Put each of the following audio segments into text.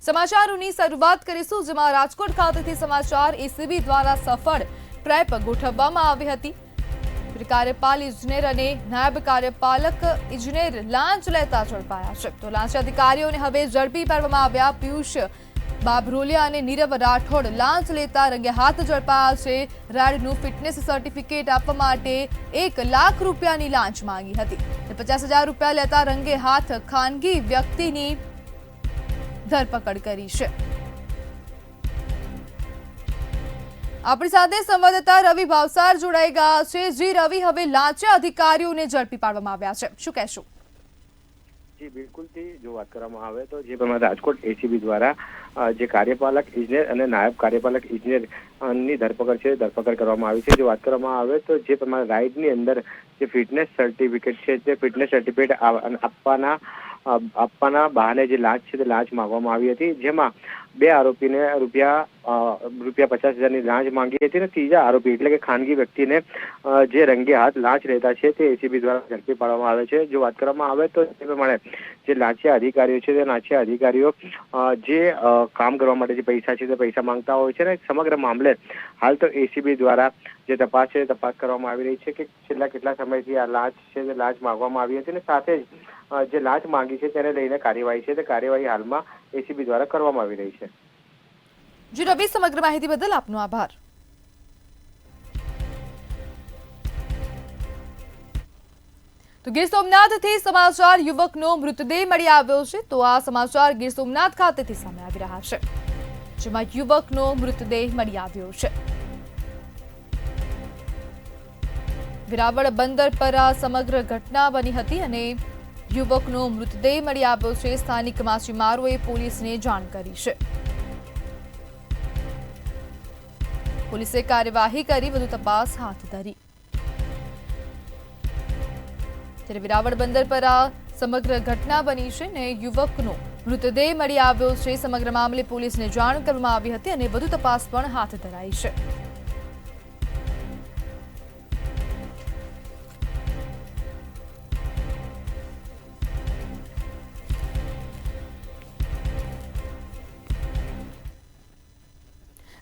સમાચારોની શરૂઆત કરીશું, જેમાં રાજકોટ ખાતેથી સમાચાર એસીબી દ્વારા સફળ ટ્રેપ ગોઠવવામાં આવી હતી। કાર્યપાલ ઇજનેર અને નાયબ કાર્યપાલક ઇજનેર લાંચ લેતા ઝડપાયા છે। તો લાંચ અધિકારીઓને હવે ઝડપી પાડવામાં આવ્યા। પિયુષ બાબરોલિયા અને નીરવ રાઠોડ લાંચ લેતા રંગે હાથ ઝડપાયા છે। રેડનું ફિટનેસ સર્ટિફિકેટ આપવા માટે 1 લાખ રૂપિયાની લાંચ માંગી હતી। 50,000 રૂપિયા લેતા રંગે હાથ ખાનગી વ્યક્તિની ધરપકડ કરી છે। આપણી સાથે સંવાદદાતા રવિ ભાવસાર જોડાઈ ગયા છે। જી રવિ, હવે લાંચિયા અધિકારીઓને ઝડપી પાડવામાં આવ્યા છે, શું કહેશો? જી બિલકુલ થી જો વાત કરવામાં આવે તો જે પ્રમાણે રાજકોટ એસીબી દ્વારા જે કાર્યપાલક ઇજનેર અને નાયબ કાર્યપાલક ઇજનેર ની ધરપકડ કરવામાં આવી છે। જો વાત કરવામાં આવે તો જે પ્રમાણે રાઇડની અંદર જે ફિટનેસ સર્ટિફિકેટ છે તે ફિટનેસ સર્ટિફિકેટ આપવાના બહાને જે લાંચ છે તે લાંચ માંગવામાં આવી હતી, જેમાં 2 આરોપીને રૂપિયા 50,000ની લાંચ માંગી હતી અને ત્રીજા આરોપી એટલે કે ખાનગી વ્યક્તિને જે રંગે હાથ લાંચ લેતા છે તે એસીબી દ્વારા ઝડપી પાડવામાં આવે છે। જો વાત કરવામાં આવે તો તે પ્રમાણે જે લાંચિયા અધિકારીઓ છે તે લાંચિયા અધિકારીઓ જે કામ કરવા માટે જે પૈસા છે તે પૈસા માંગતા હોય છે ને સમગ્ર મામલે હાલ તો એસીબી દ્વારા જે તપાસ છે તપાસ કરવામાં આવી રહી છે કે છેલ્લા કેટલા સમયથી આ લાંચ છે તે લાંચ માંગવામાં આવી હતી અને સાથે જ જે લાંચ માંગી છે તેને લઈને કાર્યવાહી છે તે કાર્યવાહી હાલમાં એસીબી દ્વારા કરવામાં આવી રહી છે। જી રવિ, સમગ્ર માહિતી બદલ આપનો આભાર। તો ગીર સોમનાથથી સમાચાર, યુવકનો મૃતદેહ મળી આવ્યો છે। તો આ સમાચાર ગીર સોમનાથ ખાતેથી સામે આવી રહ્યા છે, જેમાં યુવકનો મૃતદેહ મળી આવ્યો છે। વેરાવળ બંદર પર આ સમગ્ર ઘટના બની હતી અને યુવકનો મૃતદેહ મળી આવ્યો છે। સ્થાનિક માછીમારોએ પોલીસને જાણ કરી છે। પોલીસે કાર્યવાહી કરી વધુ તપાસ હાથ ધરી। ત્યારે વેરાવળ બંદર પર આ સમગ્ર ઘટના બની છે અને યુવકનો મૃતદેહ મળી આવ્યો છે। સમગ્ર મામલે પોલીસને જાણ કરવામાં આવી હતી અને વધુ તપાસ પણ હાથ ધરાઈ છે।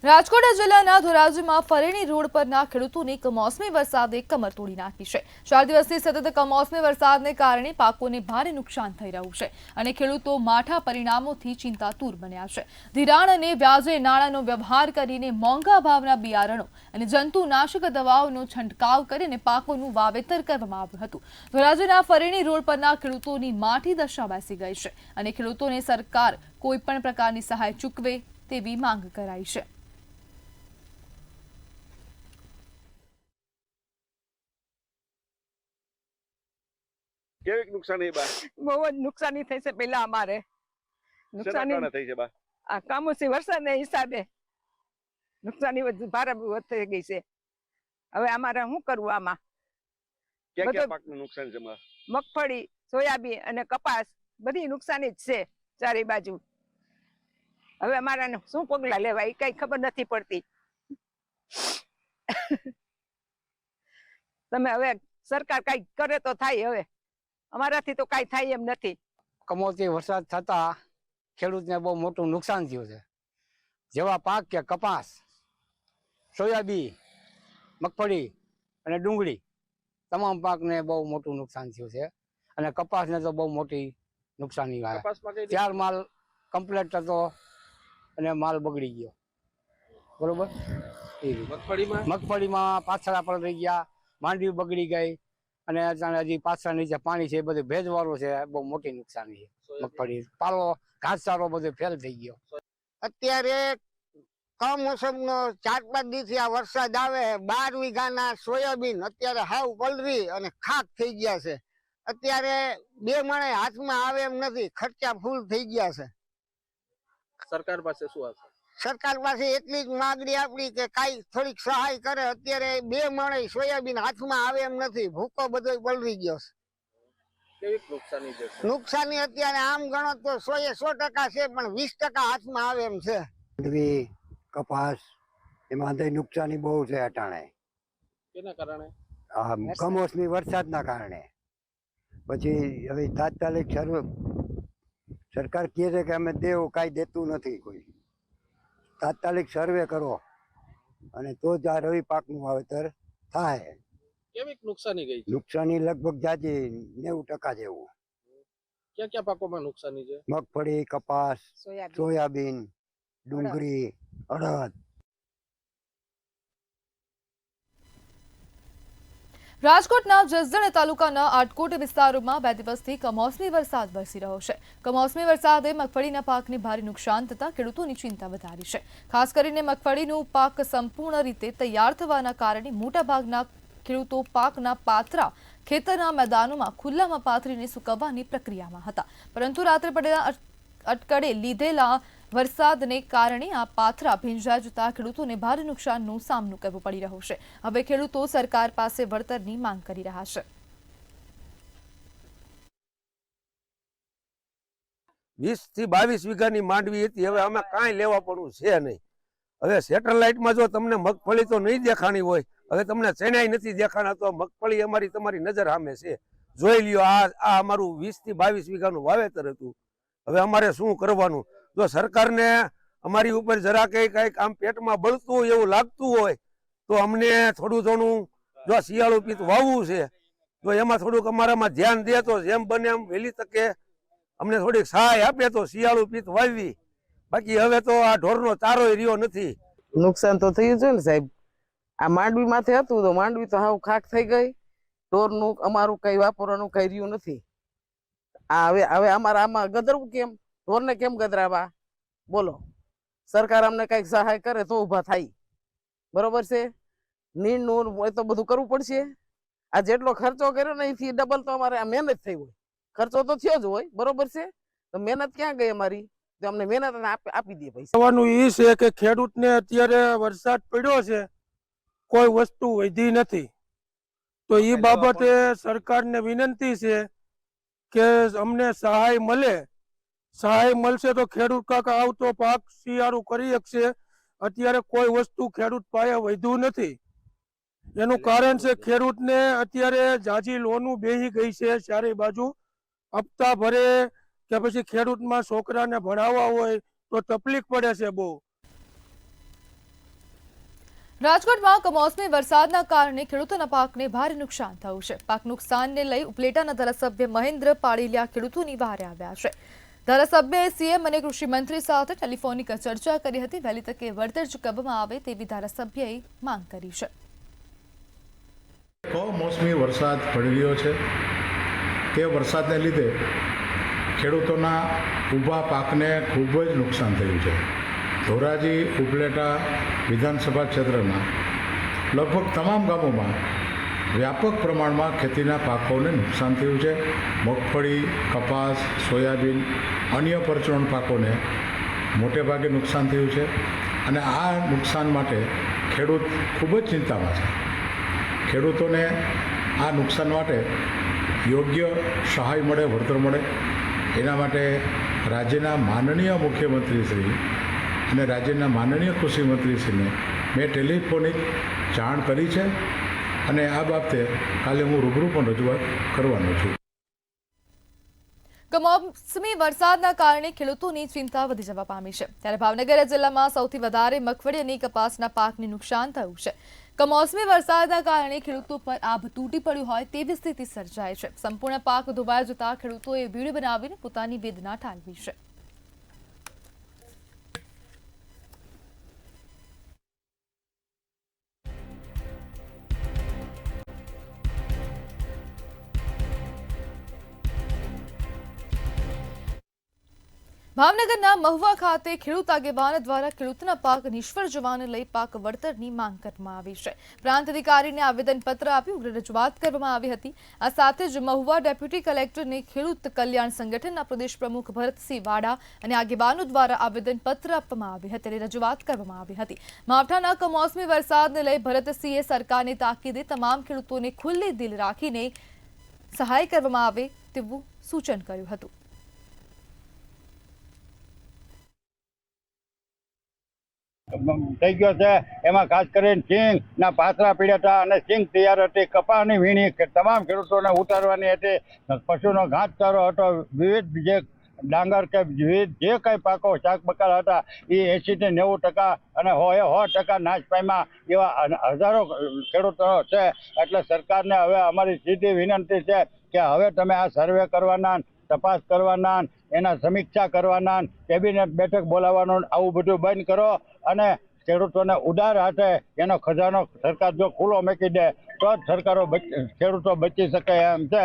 રાજકોટ જિલ્લાના ધોરાજીમાં ફરેણી રોડ પરના ખેડૂતોને કમોસમી વરસાદે કમર તોડી નાખી છે। 4 દિવસથી સતત કમોસમી વરસાદને કારણે પાકોને ભારે નુકસાન થઈ રહ્યું છે અને ખેડૂતો માઠા પરિણામોથી ચિંતાતુર બન્યા છે। ધિરાણ અને વ્યાજે નાણાંનો વ્યવહાર કરીને મોંઘા ભાવના બિયારણો અને જંતુનાશક દવાઓનો છંટકાવ કરીને પાકોનું વાવેતર કરવામાં આવ્યું હતું। ધોરાજીના ફરેણી રોડ પરના ખેડૂતોની માઠી દશા બેસી ગઈ છે અને ખેડૂતોને સરકાર કોઈપણ પ્રકારની સહાય ચૂકવે તેવી માંગ કરાઈ છે। કેવી નુકસાની બા? બહુ જ નુકસાની થઈ છે। પેલા અમારે નુકસાની થઈ છે બા? આ કમોસમી વરસાદના હિસાબે નુકસાની ભારે થઈ ગઈ છે। હવે અમારે શું કરવું આમાં? ક્યાં પાકનું નુકસાન છે? મગફળી, સોયાબીન અને કપાસ બધી નુકસાની જ છે ચારે બાજુ। હવે અમારે શું પગલા લેવા એ કઈ ખબર નથી પડતી। તમે હવે સરકાર કઈ કરે તો થાય, હવે અમારાથી તો કઈ થાય એમ નથી। કમોસમી વરસાદ થતા ખેડૂતને બહુ મોટું નુકસાન થયું છે। જેવા પાક કે કપાસ, સોયાબીન, મગફળી અને ડુંગળી તમામ પાકને બહુ મોટું નુકસાન થયું છે અને કપાસને તો બહુ મોટી નુકસાની આવે। 4 માલ કમ્પ્લીટ હતો અને માલ બગડી ગયો, બરોબર। મગફળીમાં પાછળ પડી ગયા, માંડવી બગડી ગઈ અને હજી પાછળ નીચે પાણી છે, બધું ભેજવાળું છે, બહુ મોટી નુકસાની છે। મગફળી પાલો ઘાસચારો બધો ફેલ થઈ ગયો। અત્યારે કમોસમનો 4-5 દિવસથી આ વરસાદ આવે, 12 વીઘાના સોયાબીન અત્યારે હાવ પલરી અને ખાક થઈ ગયા છે। અત્યારે 2 મણે હાથમાં આવે એમ નથી, ખર્ચા ફૂલ થઈ ગયા છે। સરકાર પાસે શું હશે? સરકાર પાસે એટલી જ માંગણી આપણી કે કઈ થોડીક સહાય કરે। અત્યારે 2 મણે સોયાબીન હાથમાં આવે એમ નથી, ભૂકો બધો પલરી ગયો છે। કેવી નુકસાની છે? નુકસાની અત્યારે આમ ગણો તો 100% છે, પણ 20% હાથમાં આવે એમ છે। કપાસ એમાં નુકસાની બહુ છે અટાણે। કેના કારણે? કમોસમી વરસાદના કારણે। પછી હવે તાત્કાલિક સરકાર કહે છે કે અમે દેવું, કાંઈ દેતું નથી કોઈ. તાત્કાલિક સર્વે કરો અને તો જ આ રવિ પાકનું વાવેતર થાય. કેવી નુકસાની ગઈ છે? નુકસાની લગભગ જાજી 90% જેવું. ક્યાં ક્યાં પાકોમાં નુકસાની છે? મગફળી, કપાસ, સોયાબીન સોયાબીન, ડુંગળી, અડદ. રાજકોટના જસદણ તાલુકાના આટકોટ વિસ્તારોમાં 2 દિવસથી કમોસમી વરસાદ વરસી રહ્યો છે. કમોસમી વરસાદે મગફળીના પાકને ભારે નુકસાન થતાં ખેડૂતોની ચિંતા વધારી છે. ખાસ કરીને મગફળીનો પાક સંપૂર્ણ રીતે તૈયાર થવાના કારણે મોટાભાગના ખેડૂતો પાકના પાથરા ખેતરના મેદાનોમાં ખુલ્લામાં પાથરીને સૂકવવાની પ્રક્રિયામાં હતા. પરંતુ રાત્રે પડેલા અટકળે લીધેલા વરસાદને કારણે આ પાથરા ભીંજાઈ જતા ખેડૂતોને ભારે નુકસાનનો સામનો કરવો પડી રહ્યો છે. હવે ખેડૂતો સરકાર પાસે વળતરની માંગ કરી રહ્યા છે. 20 થી 22 વીઘાની માંડવી હતી, હવે અમે કાંઈ લેવા પડવું છે નહીં. હવે સેટેલાઇટમાં જો તમને મગફળી તો નહીં દેખાણી હોય, હવે તમને ચણાઈ નથી દેખાણા, તો મગફળી અમારી તમારી નજર સામે છે. જોઈ લ્યો, આ અમારું 20 થી 22 વીઘાનું વાવેતર હતું. હવે અમારે શું કરવાનું? જો સરકારને અમારી ઉપર જરા કંઈક આમ પેટમાં બળતું હોય એવું લાગતું હોય તો અમને થોડું ઘણું, જો શિયાળુ પિત્ત વાવવું છે તો એમાં થોડુંક અમારામાં ધ્યાન દે તો જેમ બને એમ વહેલી તકે અમને થોડીક સહાય આપે તો શિયાળુ પિત્ત વાવવી. બાકી હવે તો આ ઢોરનો ચારો રહ્યો નથી. નુકસાન તો થયું છે ને સાહેબ. આ માંડવી માથે હતું તો માંડવી તો હાવ ખાક થઈ ગઈ. ઢોરનું અમારું કઈ વાપરવાનું કઈ રહ્યું નથી. આ હવે અમારા આમાં ગદરવું કેમ? ઢોરને કેમ ગદરાવા? બોલો, સરકાર અમને કઈક સહાય કરે તો ઉભા થાય. બરોબર છે? નીણનું એ તો બધું કરવું પડશે. આ જેટલો ખર્ચો કર્યો ને એથી ડબલ તો અમારે આ મહેનત થઈ હોય. ખર્ચો તો થયો જ હોય, બરોબર છે? તો મહેનત ક્યાં ગઈ અમારી? તો અમને મહેનત આપી દે પૈસા. કહેવાનું એ છે કે ખેડૂતને અત્યારે વરસાદ પડ્યો છે, કોઈ વસ્તુ વધી નથી, તો એ બાબતે સરકારને વિનંતી છે કે અમને સહાય મળે. સહાય મળશે તો ખેડૂત કાકા આવતો પાક શિયાળુ કરી શકશે. અત્યારે કોઈ વસ્તુ ખેડૂત પાસે વધ્યું નથી. એનું કારણ છે ખેડૂતને અત્યારે જાજી લોનું બેહી ગઈ છે ચારે બાજુ. હપ્તા ભરે કે પછી ખેડૂતમાં છોકરાને ભણાવવા હોય તો તકલીફ પડે છે બહુ. રાજકોટમાં કમોસમી વરસાદના કારણે ખેડૂતોના પાકને ભારે નુકસાન થયું છે. પાક નુકસાનને લઈ ઉપલેટાના ધારાસભ્ય મહેન્દ્ર પાડીલિયા ખેડૂતોની વારે આવ્યા છે. ધારાસભ્યએ સીએમ અને કૃષિ મંત્રી સાથે ટેલિફોનિક ચર્ચા કરી હતી. વહેલી તકે વળતર ચૂકવવામાં આવે તેવી ધારાસભ્યએ માંગ કરી છે. કમોસમી વરસાદ પડી રહ્યો છે, તે વરસાદને લીધે ખેડૂતોના ઊભા પાકને ખૂબ જ નુકસાન થયું છે. ધોરાજી ઉપલેટા વિધાનસભા ક્ષેત્રના લગભગ તમામ ગામોમાં વ્યાપક પ્રમાણમાં ખેતીના પાકોને નુકસાન થયું છે. મગફળી, કપાસ, સોયાબીન, અન્ય પરચુરણ પાકોને મોટે ભાગે નુકસાન થયું છે અને આ નુકસાન માટે ખેડૂત ખૂબ જ ચિંતામાં છે. ખેડૂતોને આ નુકસાન માટે યોગ્ય સહાય મળે, વળતર મળે, એના માટે રાજ્યના માનનીય મુખ્યમંત્રીશ્રી અને રાજ્યના માનનીય કૃષિ મંત્રીશ્રીને મેં ટેલિફોનિક જાણ કરી છે અને આ બાબતે કાલે હું રૂબરૂ પણ રજૂઆત કરવાનો છું. કમોસમી વરસાદના કારણે ખેડૂતોની ચિંતા વધી જવા પામી છે. ત્યારે ભાવનગર જિલ્લામાં સૌથી વધારે મગફળી અને કપાસના પાકને નુકસાન થયું છે. કમોસમી વરસાદના કારણે ખેડૂતો પર આભ તૂટી પડ્યું હોય તેવી સ્થિતિ સર્જાય છે. સંપૂર્ણ પાક ધોવાઈ જતા ખેડૂતોએ વિડીયો બનાવીને પોતાની વેદના ઠાલવી છે. ભાવનગરના મહુવા ખાતે ખેડૂત આગેવાન દ્વારા ખેડૂતના પાક નિષ્ફળ જવાને લઈ પાક વળતરની માંગ કરવામાં આવી છે. પ્રાંત અધિકારીને આવેદનપત્ર આપી ઉગ્ર રજૂઆત કરવામાં આવી હતી. આ સાથે જ મહુવા ડેપ્યુટી કલેક્ટરને ખેડૂત કલ્યાણ સંગઠનના પ્રદેશ પ્રમુખ ભરતસિંહ વાડા અને આગેવાનો દ્વારા આવેદનપત્ર આપવામાં આવ્યું હતું અને રજૂઆત કરવામાં આવી હતી. માવઠાના કમોસમી વરસાદને લઈ ભરતસિંહે સરકારની તાકીદે તમામ ખેડૂતોને ખુલ્લી દિલ રાખીને સહાય કરવામાં આવે તેવું સૂચન કર્યું હતું. થઈ ગયો છે. એમાં ખાસ કરીને સિંગ ના પાથરા પીડ્યા હતા અને સિંગ તૈયાર હતી. કપાસની વીણી તમામ ખેડૂતોને ઉતારવાની હતી. પશુનો ઘાસચારો હતો. વિવિધ જે ડાંગર કે વિવિધ જે કંઈ પાકો શાક બકાલ હતા એ 80 થી 90% અને 100% નાશ પામ્યા એવા હજારો ખેડૂતો છે. એટલે સરકારને હવે અમારી સીધી વિનંતી છે કે હવે તમે આ સર્વે કરવાના, તપાસ કરવાના, એના સમીક્ષા કરવાના, કેબિનેટ બેઠક બોલાવવાનું, આવું બધું બંધ કરો અને ખેડૂતોને ઉદાર હાથે એનો ખજાનો સરકાર જો ખુલ્લો મૂકી દે તો જ ખેડૂતો બચી શકે એમ છે.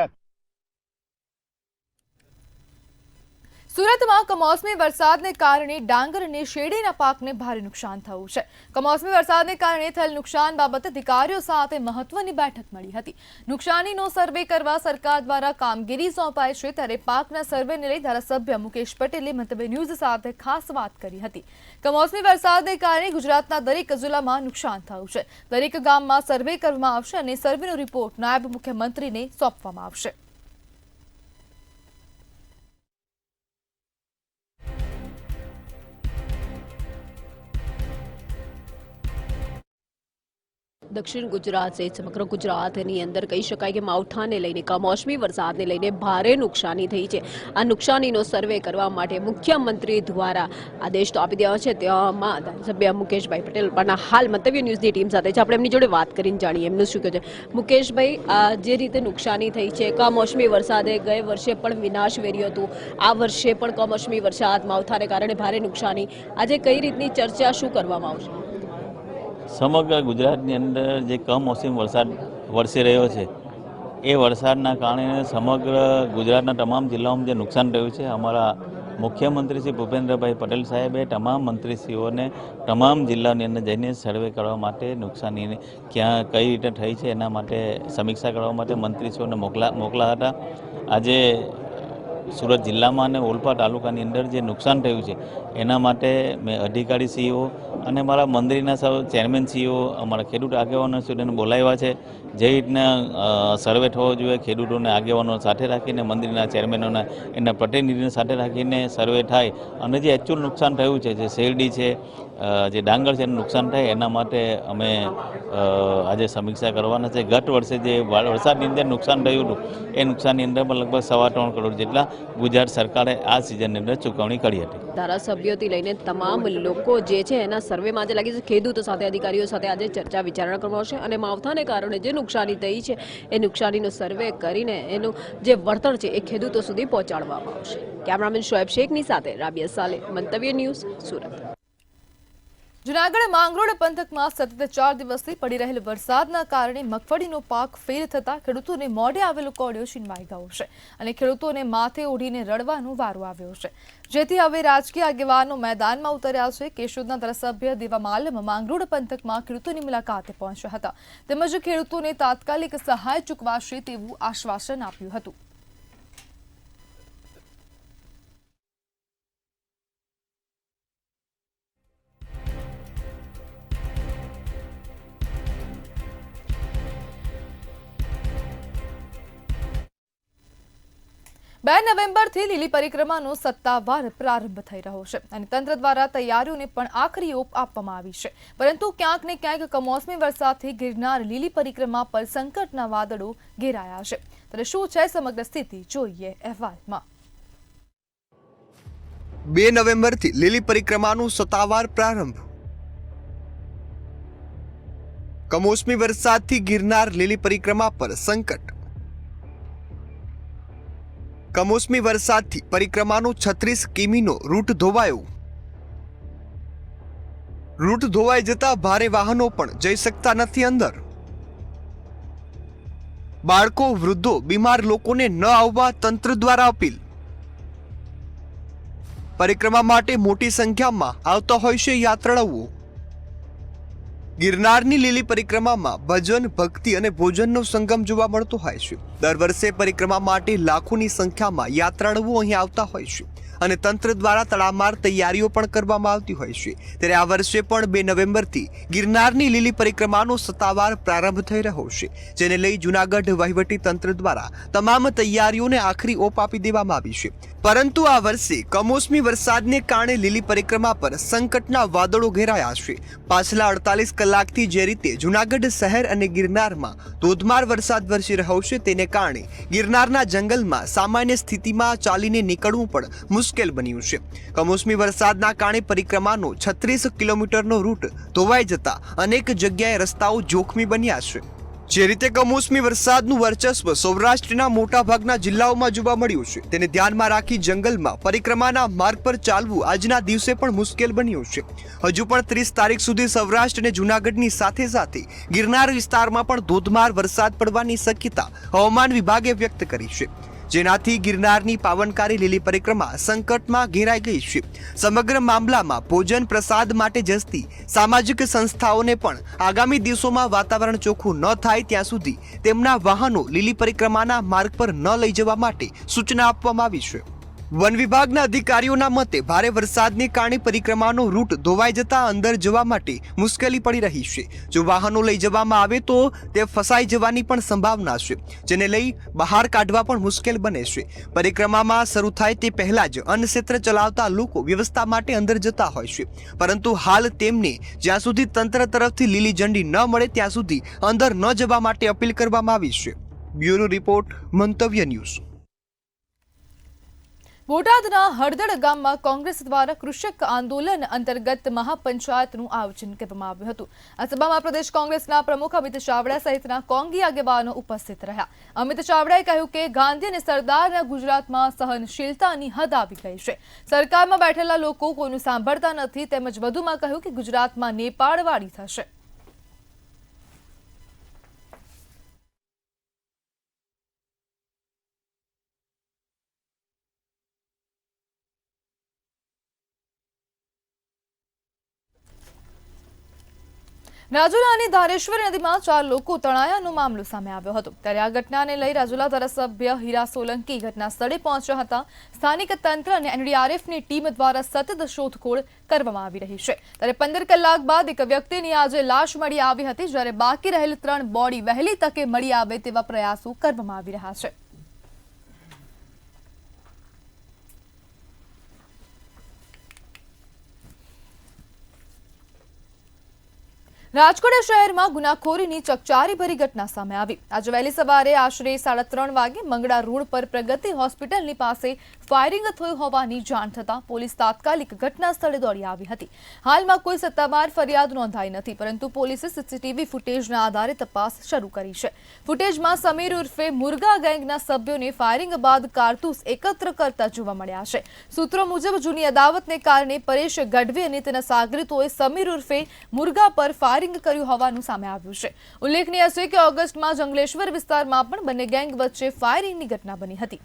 સુરતમાં કમોસમી વરસાદને કારણે ડાંગર અને શેરડીના પાકને ભારે નુકસાન થયું છે. કમોસમી વરસાદને કારણે થયેલ નુકસાન બાબતે અધિકારીઓ સાથે મહત્વની બેઠક મળી હતી. નુકસાનીનો સર્વે કરવા સરકાર દ્વારા કામગીરી સોંપાઈ છે, ત્યારે પાકના સર્વેને લઈ ધારાસભ્ય મુકેશ પટેલે મંતવ્ય ન્યૂઝ સાથે ખાસ વાત કરી હતી. કમોસમી વરસાદને કારણે ગુજરાતના દરેક જિલ્લામાં નુકસાન થયું છે. દરેક ગામમાં સર્વે કરવામાં આવશે અને સર્વેનો રિપોર્ટ નાયબ મુખ્યમંત્રીને સોંપવામાં આવશે. દક્ષિણ ગુજરાત સહિત સમગ્ર ગુજરાતની અંદર કહી શકાય કે માવઠાને લઈને, કમોસમી વરસાદને લઈને ભારે નુકસાની થઈ છે. આ નુકસાનીનો સર્વે કરવા માટે મુખ્યમંત્રી દ્વારા આદેશ તો આપી દેવા છે. તેમાં ધારાસભ્ય મુકેશભાઈ પટેલ પણ હાલ મંતવ્ય ન્યૂઝની ટીમ સાથે છે. આપણે એમની જોડે વાત કરીને જાણીએ એમનું શું કહે છે. મુકેશભાઈ, આ જે રીતે નુકસાની થઈ છે, કમોસમી વરસાદે ગયે વર્ષે પણ વિનાશ વેર્યું હતું, આ વર્ષે પણ કમોસમી વરસાદ માવઠાને કારણે ભારે નુકસાની, આજે કઈ રીતની ચર્ચા શું કરવામાં આવશે? સમગ્ર ગુજરાતની અંદર જે કમોસમી વરસાદ વરસી રહ્યો છે એ વરસાદના કારણે સમગ્ર ગુજરાતના તમામ જિલ્લાઓમાં જે નુકસાન થયું છે, અમારા મુખ્યમંત્રી શ્રી ભૂપેન્દ્રભાઈ પટેલ સાહેબે તમામ મંત્રીશ્રીઓને તમામ જિલ્લાની અંદર જઈને સર્વે કરવા માટે નુકસાની ક્યાં કઈ રીતે થઈ છે એના માટે સમીક્ષા કરવા માટે મંત્રીશ્રીઓને મોકલા હતા. આજે સુરત જિલ્લામાં અને ઓલપા તાલુકાની અંદર જે નુકસાન થયું છે એના માટે મેં અધિકારીશ્રીઓ અને મારા મંત્રીના સૌ ચેરમેનશ્રીઓ, અમારા ખેડૂત આગેવાનો સુધીને બોલાવ્યા છે. જે રીતના સર્વે થવો જોઈએ, ખેડૂતોને આગેવાનો સાથે રાખીને, મંત્રીના ચેરમેનોના એના પ્રતિનિધિને સાથે રાખીને સર્વે થાય અને જે એકચ્યુઅલ નુકસાન થયું છે, જે શેરડી છે, જે ડાંગર છે એનું નુકસાન થાય એના માટે અમે આજે સમીક્ષા કરવાના છે. ગત વર્ષે જે વરસાદની અંદર નુકસાન થયું હતું એ નુકસાનની અંદર પણ લગભગ 3.25 કરોડ જેટલા ગુજરાત સરકારે આ સિઝનની અંદર ચૂકવણી કરી હતી. ધારાસભ્યોથી લઈને તમામ લોકો જે છે એના સર્વેમાં આજે લાગી છે. ખેડૂતો સાથે, અધિકારીઓ સાથે આજે ચર્ચા વિચારણા કરવામાં આવશે અને માવઠાને કારણે જે નુકસાની થઈ છે એ નુકસાનીનો સર્વે કરીને એનું જે વળતર છે એ ખેડૂતો સુધી પહોંચાડવામાં આવશે. કેમેરામેન શોએબ શેખની સાથે રાબિયા સાલે, મંતવ્ય ન્યૂઝ, સુરત. જૂનાગઢ માંગરોળ પંથકમાં સતત 4 દિવસથી પડી રહેલ વરસાદના કારણે મગફળીનો પાક ફેલ થતા ખેડૂતોને મોઢે આવેલો કોળિયો છીનવાઈ ગયો છે અને ખેડૂતોને માથે ઓઢીને રડવાનો વારો આવ્યો છે. જેથી હવે રાજકીય આગેવાનો મેદાનમાં ઉતર્યા છે. કેશોદના ધારાસભ્ય દેવા માલમ માંગરોળ પંથકમાં ખેડૂતોની મુલાકાતે પહોંચ્યા હતા તેમજ ખેડૂતોને તાત્કાલિક સહાય ચૂકવાશે તેવું આશ્વાસન આપ્યું હતું. બે નવેમ્બરથી લીલી પરિક્રમાનો સત્તાવાર પ્રારંભ થઈ રહ્યો છે અને તંત્ર દ્વારા તૈયારીઓને પણ આખરી ઓપ આપવામાં આવી છે. પરંતુ ક્યાંક ને ક્યાંક કમોસમી વરસાદથી ગિરનાર લીલી પરિક્રમા પર સંકટના વાદળો ઘેરાયા છે. ત્યારે શું છે સમગ્ર સ્થિતિ, જોઈએ અહેવાલમાં. 2 નવેમ્બરથી લીલી પરિક્રમાનો સત્તાવાર પ્રારંભ. કમોસમી વરસાદથી ગિરનાર લીલી પરિક્રમા પર સંકટ. કમોસમી વરસાદથી પરિક્રમાનો 36 કિમીનો રૂટ ધોવાયો. રૂટ ધોવાઈ જતા ભારે વાહનો પણ જઈ શકતા નથી અંદર. બાળકો, વૃદ્ધો, બીમાર લોકોને ન આવવા તંત્ર દ્વારા અપીલ. પરિક્રમા માટે મોટી સંખ્યામાં આવતા હોય છે યાત્રાળુઓ. ગિરનારની લીલી પરિક્રમામાં ભજન, ભક્તિ અને ભોજનનો સંગમ જોવા મળતો હોય છે. દર વર્ષે પરિક્રમા માટે લાખોની સંખ્યામાં યાત્રાળુઓ અહીં આવતા હોય છે અને તંત્ર દ્વારા તડામાર તૈયારીઓ પણ કરવામાં આવતી હોય છે. ત્યારે આ વર્ષે પણ 2 નવેમ્બરથી ગિરનારની લીલી પરિક્રમાનો સત્તાવાર પ્રારંભ થઈ રહ્યો છે, જેને લઈ જૂનાગઢ વહીવટી તંત્ર દ્વારા તમામ તૈયારીઓને આખરી ઓપ આપી દેવામાં આવી છે. પરંતુ આ વર્ષે કમોસમી વરસાદને કારણે લીલી પરિક્રમા પર સંકટના વાદળો ઘેરાયા છે. પાછલા 48 કલાકથી જે રીતે જૂનાગઢ શહેર અને ગિરનારમાં ધોધમાર વરસાદ વરસી રહ્યો છે તેને કારણે ગિરનારના જંગલમાં સામાન્ય સ્થિતિમાં ચાલીને નીકળવું પણ મુશ્કેલ બન્યું છે. કમોસમી વરસાદના કારણે પરિક્રમાનો 36 કિલોમીટરનો રૂટ ધોવાઈ જતા અનેક જગ્યાએ રસ્તાઓ જોખમી બન્યા છે. જે રીતે કમોસમી વરસાદનું વર્ચસ્વ સૌરાષ્ટ્રના મોટાભાગના જિલ્લાઓમાં જોવા મળ્યું છે તેને ધ્યાનમાં રાખી જંગલમાં પરિક્રમાના માર્ગ પર ચાલવું આજના દિવસે પણ મુશ્કેલ બન્યું છે. હજુ પણ 30 તારીખ સુધી સૌરાષ્ટ્ર અને જૂનાગઢની સાથે સાથે ગિરનાર વિસ્તારમાં પણ ધોધમાર વરસાદ પડવાની શક્યતા હવામાન વિભાગે વ્યક્ત કરી છે, જેનાથી ગિરનારની પાવનકારી લીલી પરિક્રમા સંકટમાં ઘેરાઈ ગઈ છે. સમગ્ર મામલામાં ભોજન પ્રસાદ માટે જતી સામાજિક સંસ્થાઓને પણ આગામી દિવસોમાં વાતાવરણ ચોખ્ખું ન થાય ત્યાં સુધી તેમના વાહનો લીલી પરિક્રમાના માર્ગ પર ન લઈ જવા માટે સૂચના આપવામાં આવી છે. વન વિભાગના અધિકારીઓના મતે ભારે વરસાદને કારણે પરિક્રમાનો રૂટ ધોવાઈ જતા અંદર જવા માટે મુશ્કેલી પડી રહી છે. જો વાહનો લઈ જવામાં આવે તો તે ફસાઈ જવાની પણ સંભાવના છે, જેને લઈ બહાર કાઢવા પણ મુશ્કેલ બને છે. પરિક્રમામાં શરૂ થાય તે પહેલા જ અન્ન ક્ષેત્ર ચલાવતા લોકો વ્યવસ્થા માટે અંદર જતા હોય છે, પરંતુ હાલ તેમને જ્યાં સુધી તંત્ર તરફથી લીલી ઝંડી ન મળે ત્યાં સુધી અંદર ન જવા માટે અપીલ કરવામાં આવી છે. બ્યુરો રિપોર્ટ, મંતવ્ય ન્યૂઝ. બોટાદના હળદડ ગામમાં કોંગ્રેસ દ્વારા કૃષક આંદોલન અંતર્ગત મહાપંચાયતનું આયોજન કરવામાં આવ્યું હતું. આ સભામાં પ્રદેશ કોંગ્રેસના પ્રમુખ અમિત ચાવડા સહિતના કોંગી આગેવાનો ઉપસ્થિત રહ્યા. અમિત ચાવડાએ કહ્યું કે ગાંધી અને સરદારના ગુજરાતમાં સહનશીલતાની હદ આવી ગઈ છે. સરકારમાં બેઠેલા લોકો કોઈનું સાંભળતા નથી. તેમજ વધુમાં કહ્યું કે ગુજરાતમાં નેપાળવાડી થશે. રાજુલા અને ધારેશ્વર નદીમાં 4 લોકો તણાયાનો મામલો સામે આવ્યો હતો. ત્યારે આ ઘટનાને લઈ રાજુલા ધારાસભ્ય હીરા સોલંકી ઘટના સ્થળે પહોંચ્યા હતા. સ્થાનિક તંત્ર અને એનડીઆરએફની ટીમ દ્વારા સતત શોધખોળ કરવામાં આવી રહી છે. ત્યારે 15 કલાક બાદ એક વ્યક્તિની આજે લાશ મળી આવી હતી, જ્યારે બાકી રહેલ 3 બોડી વહેલી તકે મળી આવે તેવા પ્રયાસો કરવામાં આવી રહ્યા છે. રાજકોટ શહેરમાં ગુનાખોરીની ચકચારી ભરી ઘટના સામે આવી. આજે વહેલી સવારે આશરે 3:30 વાગે મંગળા રોડ પર પ્રગતિ હોસ્પિટલની પાસે ફાયરિંગ થયું હોવાની જાણ થતાં પોલીસ તાત્કાલિક ઘટના સ્થળે દોડી આવી હતી. હાલમાં કોઈ સત્તાવાર ફરિયાદ નોંધાઈ નથી, પરંતુ પોલીસે સીસીટીવી ફૂટેજના આધારે તપાસ શરૂ કરી છે. ફૂટેજમાં સમીર ઉર્ફે મુર્ગા ગેંગના સભ્યોને ફાયરિંગ બાદ કારતૂસ એકત્ર કરતા જોવા મળ્યા છે. સૂત્રો મુજબ જૂની અદાવતને કારણે પરેશ ગઢવી અને તેના સાગરીતોએ સમીર ઉર્ફે મુર્ગા પર ફાયરિંગ કર્યું હોવાનું સામે આવ્યું છે. ઉલ્લેખનીય છે કે ઓગસ્ટમાં જંગલેશ્વર વિસ્તારમાં પણ બંને ગેંગ વચ્ચે ફાયરિંગની ઘટના બની હતી.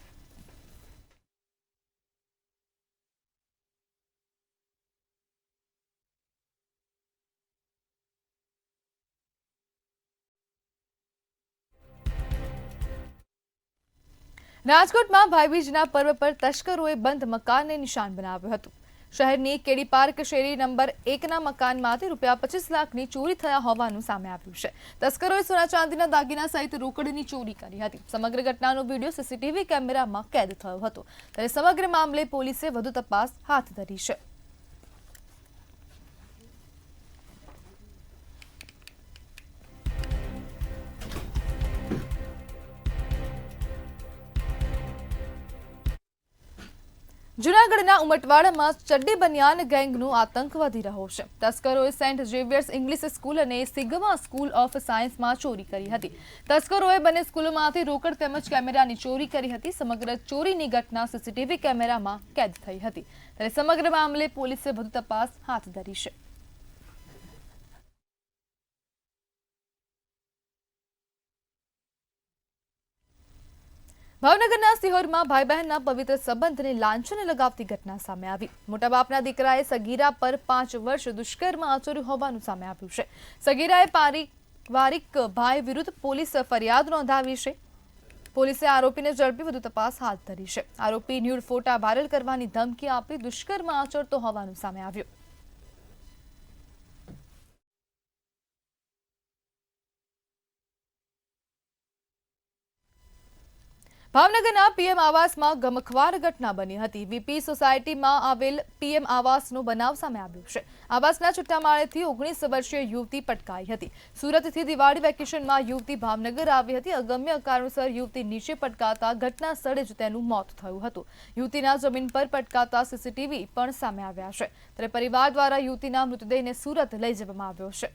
રાજકોટમાં ભાઈબીજના પર્વ પર તસ્કરોએ બંધ મકાનને નિશાન બનાવ્યું હતું. શહેરની કેડી પાર્ક શેરી નંબર 1ના મકાનમાંથી ₹25 લાખની ચોરી થયા હોવાનું સામે આવ્યું છે. તસ્કરોએ સોના ચાંદીના દાગીના સહિત રોકડની ચોરી કરી હતી. સમગ્ર ઘટનાનો વિડીયો સીસીટીવી કેમેરામાં કેદ થયો હતો. ત્યારે સમગ્ર મામલે પોલીસે વધુ તપાસ હાથ ધરી છે. જૂનાગઢના ઉમટવાડામાં ચડ્ડી બનિયાન ગેંગનો આતંક વધી રહ્યો છે. તસ્કરોએ સેન્ટ ઝેવિયર્સ ઇંગ્લિશ સ્કૂલ અને સિગ્મા સ્કૂલ ઓફ સાયન્સમાં ચોરી કરી હતી. તસ્કરોએ બંને સ્કૂલોમાંથી રોકડ તેમજ કેમેરાની ચોરી કરી હતી. સમગ્ર ચોરીની ઘટના સીસીટીવી કેમેરામાં કેદ થઈ હતી. ત્યારે સમગ્ર મામલે પોલીસે વધુ તપાસ હાથ ધરી છે. ભાવનગરના સિહોરમાં ભાઈ બહેનના પવિત્ર સંબંધને લાંછને લગાવતી ઘટના સામે આવી. મોટા બાપના દીકરાએ સગીરા પર 5 વર્ષ દુષ્કર્મ આચર્યું હોવાનું સામે આવ્યું છે. સગીરાએ પારિવારિક ભાઈ વિરુદ્ધ પોલીસ ફરિયાદ નોંધાવી છે. પોલીસે આરોપીને ઝડપી વધુ તપાસ હાથ ધરી છે. આરોપી ન્યૂડ ફોટા વાયરલ કરવાની ધમકી આપી દુષ્કર્મ આચરતો હોવાનું સામે આવ્યું. ભાવનગરના પીએમ આવાસમાં ગમખ્વાર ઘટના બની હતી। વીપી સોસાયટીમાં આવેલ પીએમ આવાસનો બનાવ સામે આવ્યો છે। આવાસના છઠ્ઠા માળેથી 19 વર્ષીય યુવતી પટકાઈ હતી। સુરતથી દિવાળી વેકેશનમાં યુવતી ભાવનગર આવી હતી। અગમ્ય કારણોસર યુવતી નીચે પટકાતા ઘટના સ્થળે જ તેનું મોત થયું હતું। યુવતીના જમીન પર પટકાતા સીસીટીવી પણ સામે આવ્યા છે। ત્યારે પરિવાર દ્વારા યુવતીના મૃતદેહને સુરત લઈ જવામાં આવ્યો છે।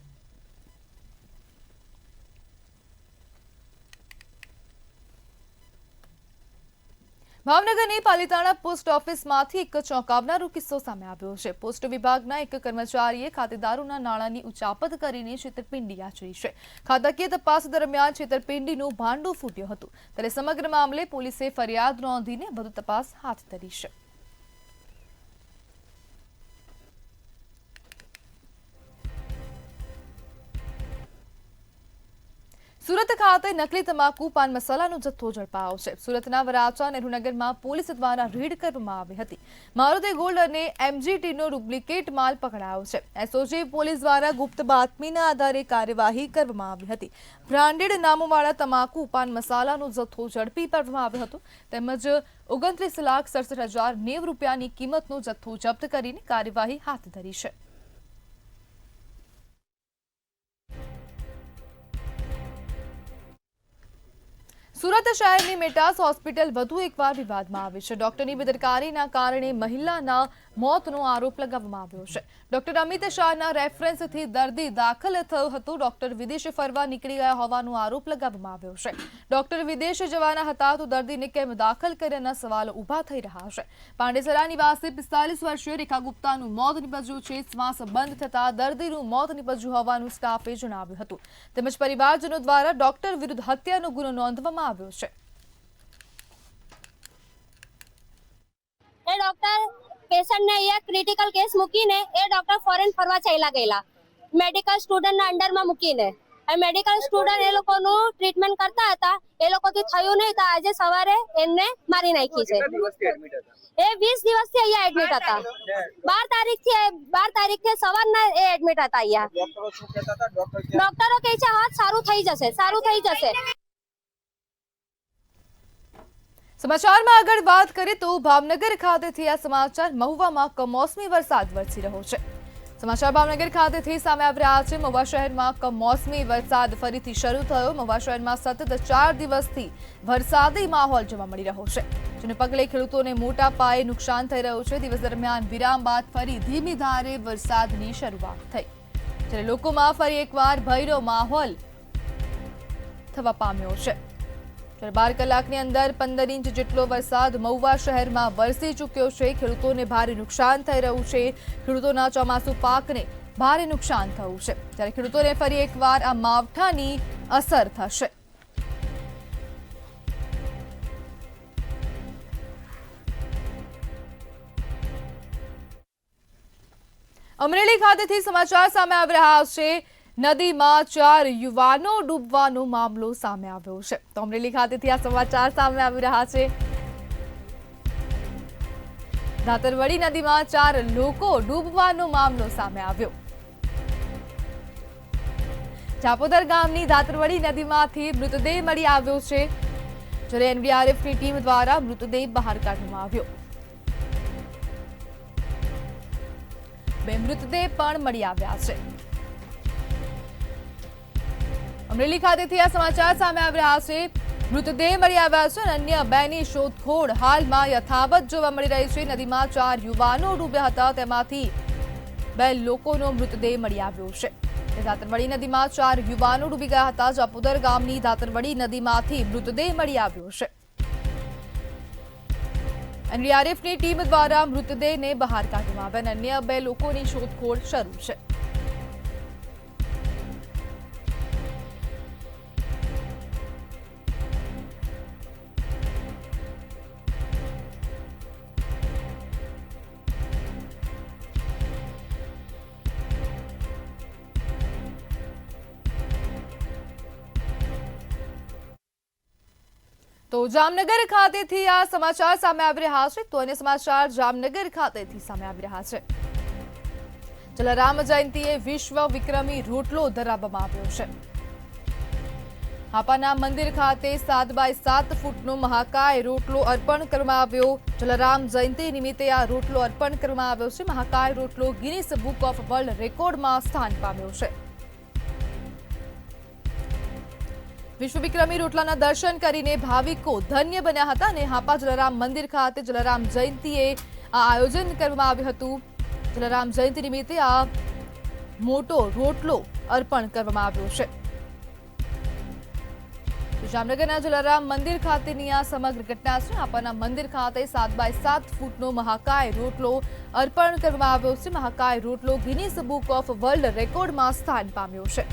ભાવનગરની પાલિતાણા પોસ્ટ ઓફિસમાંથી એક ચોંકાવનારો કિસ્સો સામે આવ્યો છે। પોસ્ટ વિભાગના એક કર્મચારીએ ખાતેદારોના નાણાંની ઉચાપત કરીને છેતરપિંડી આચરી છે। ખાતાકીય તપાસ દરમિયાન છેતરપિંડીનું ભાંડું ફૂટ્યું હતું। ત્યારે સમગ્ર મામલે પોલીસે ફરિયાદ નોંધીને વધુ તપાસ હાથ ધરી છે। સુરત ખાતે નકલી તમાકુ પાન મસાલાનો જથ્થો ઝડપાયો છે। સુરતના વરાછા નેહરુનગરમાં પોલીસ દ્વારા રેડ કરવામાં આવી હતી। મારુતિ ગોલ્ડ અને એમજીટીનો ડુપ્લિકેટ માલ પકડાયો છે। એસઓજી પોલીસ દ્વારા ગુપ્ત બાતમીના આધારે કાર્યવાહી કરવામાં આવી હતી। બ્રાન્ડેડ નામોવાળા તમાકુ પાન મસાલાનો જથ્થો ઝડપી પાડવામાં આવ્યો હતો તેમજ 29,67,090 રૂપિયાની કિંમતનો જથ્થો જપ્ત કરીને કાર્યવાહી હાથ ધરી છે। સુરત શહેરની મેટાસ હોસ્પિટલ વધુ એકવાર વિવાદમાં આવી છે। ડોક્ટરની બેદરકારીના કારણે મહિલાના મોતનો આરોપ લગાવવામાં આવ્યો છે। ડોક્ટર અમિત શાહના રેફરન્સથી દર્દી દાખલ થયો હતો। ડોક્ટર વિદેશ ફરવા નીકળી ગયા હોવાનો આરોપ લગાવવામાં આવ્યો છે। ડોક્ટર વિદેશ જવાના હતા તો દર્દીને કેમ દાખલ કર્યાના સવાલો ઊભા થઈ રહ્યા છે। પાંડેસરા નિવાસી 45 વર્ષીય રેખા ગુપ્તાનું મોત નીપજ્યું છે। શ્વાસ બંધ થતા દર્દીનું મોત નીપજ્યું હોવાનું સ્ટાફે જણાવ્યું હતું તેમજ પરિવારજનો દ્વારા ડોક્ટર વિરુદ્ધ હત્યાનો ગુનો નોંધવામાં આવ્યો છે। એ ડોક્ટર પેશન્ટને અહીંયા ક્રિટિકલ કેસ મૂકીને એ ડોક્ટર ફોરેન ફરવા ચાલ્યા ગયેલા મેડિકલ સ્ટુડન્ટના અંડરમાં મૂકીને। આ મેડિકલ સ્ટુડન્ટ એ લોકોનું ટ્રીટમેન્ટ કરતા હતા। એ લોકોથી થયું નહીં તો આજે સવારે એમને મારી નાખી છે। એ 20 દિવસથી અહીંયા એડમિટ હતા। 12 તારીખથી સવારના એ એડમિટ હતા અહીંયા। ડોક્ટરો કહે છે હા સારું થઈ જશે, સારું થઈ જશે। સમાચારમાં આગળ વાત કરીએ તો ભાવનગર ખાતેથી આ સમાચાર મહુવામાં કમોસમી વરસાદ વરસી રહ્યો છે। સમાચાર ભાવનગર ખાતેથી સામે આવી રહ્યા છે। મહુવા શહેરમાં કમોસમી વરસાદ ફરીથી શરૂ થયો। મહુવા શહેરમાં સતત 4 દિવસથી વરસાદી માહોલ જોવા મળી રહ્યો છે જેને પગલે ખેડૂતોને મોટા પાયે નુકસાન થઈ રહ્યું છે। દિવસ દરમિયાન વિરામ બાદ ફરી ધીમી ધારે વરસાદની શરૂઆત થઈ જ્યારે લોકોમાં ફરી એકવાર ભયનો માહોલ થવા પામ્યો છે। 12 કલાકની અંદર 15 ઇંચ જેટલો વરસાદ મહુવા શહેરમાં વરસી ચૂક્યો છે। ખેડૂતોને ભારે નુકસાન થઈ રહ્યું છે। ખેડૂતોના ચોમાસુ પાકને ભારે નુકસાન થયું છે ત્યારે ખેડૂતોને ફરી એકવાર આ માવઠાની અસર થશે। અમરેલી ખાતેથી સમાચાર સામે આવી રહ્યા છે। નદીમાં 4 યુવાનો ડૂબવાનો મામલો સામે આવ્યો છે। તો અમરેલી ખાતેથી આ સમાચાર સામે આવી રહ્યા છે। ધાતરવડી નદીમાં 4 લોકો ડૂબવાનો મામલો સામે આવ્યો। ચાપોદર ગામની ધાતરવડી નદીમાંથી મૃતદેહ મળી આવ્યો છે જ્યારે એનડીઆરએફની ટીમ દ્વારા મૃતદેહ બહાર કાઢવામાં આવ્યો। 2 મૃતદેહ પણ મળી આવ્યા છે। અમરેલી ખાતેથી આ સમાચાર સામે આવી રહ્યા છે। મૃતદેહ મળી આવ્યા છે અને અન્ય 2ની શોધખોળ હાલમાં યથાવત જોવા મળી રહી છે। નદીમાં 4 યુવાનો ડૂબ્યા હતા તેમાંથી 2 લોકોનો મૃતદેહ મળી આવ્યો છે। ધાતરવડી નદીમાં 4 યુવાનો ડૂબી ગયા હતા। ચાપોદર ગામની ધાતરવડી નદીમાંથી મૃતદેહ મળી આવ્યો છે। એનડીઆરએફની ટીમ દ્વારા મૃતદેહને બહાર કાઢવામાં આવ્યા અને અન્ય 2 લોકોની શોધખોળ શરૂ છે। તો જામનગર ખાતેથી આ સમાચાર સામે આવી રહ્યા છે। તો અન્ય સમાચાર જામનગર ખાતેથી સામે આવી રહ્યા છે। જલારામ જયંતીએ વિશ્વ વિક્રમી રોટલો ધરાવવામાં આવ્યો છે। હાપાના મંદિર ખાતે 7x7 ફૂટનો મહાકાય રોટલો અર્પણ કરવામાં આવ્યો. જલારામ જયંતિ નિમિત્તે આ રોટલો અર્પણ કરવામાં આવ્યો છે. મહાકાય રોટલો ગિનિસ બુક ઓફ વર્લ્ડ રેકોર્ડમાં સ્થાન પામ્યો છે. વિશ્વ વિક્રમી રોટલાના દર્શન કરીને ભાવિકો ધન્ય બન્યા હતા અને હાપા જલારામ મંદિર ખાતે જલારામ જયંતિએ આ આયોજન કરવામાં આવ્યું હતું. જલારામ જયંતિ નિમિત્તે આ મોટો રોટલો અર્પણ કરવામાં આવ્યો છે. જામનગરના જલારામ મંદિર ખાતેની આ સમગ્ર ઘટના છે. હાપાના મંદિર ખાતે 7x7 ફૂટનો મહાકાય રોટલો અર્પણ કરવામાં આવ્યો છે. મહાકાય રોટલો ગિનિસ બુક ઓફ વર્લ્ડ રેકોર્ડમાં સ્થાન પામ્યો છે.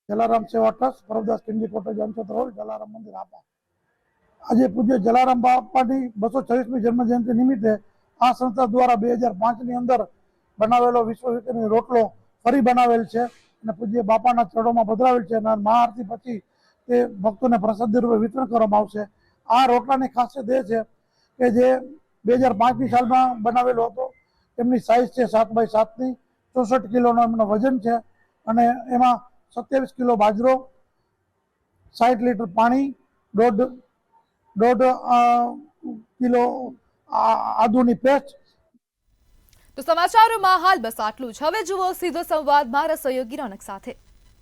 જલારામ સેવા ટ્રસ્ટ પરબદાસ કિંજી કોટેજ અંચોતર રોડ જલારામ મંદિર હાપા. આજે પૂજ્ય જલારામ બાપાની 226મી જન્મ જયંતિ નિમિત્તે આ સંસ્થા દ્વારા 2005ની અંદર બનાવેલો વિશ્વ વિક્રમી રોટલો ફરી બનાવેલ છે અને પૂજ્ય બાપાના ચરણોમાં પધરાવેલ છે અને મહાઆરતી પછી તે ભક્તોને પ્રસાદી રૂપે વિતરણ કરવામાં આવશે. આ રોટલાની ખાસિયત એ છે કે જે 2005ની સાલમાં બનાવેલો હતો. એમની સાઇઝ છે 7x7ની, 64 કિલોનો એમનો વજન છે અને એમાં 27 કિલો બાજરો, 60 લીટર પાણી, દોઢ કિલો આદુની પેસ્ટ. તો સમાચારોમાં હાલ બસ આટલું જ. હવે જુઓ સીધો સંવાદ મારા સહયોગી રોનક સાથે.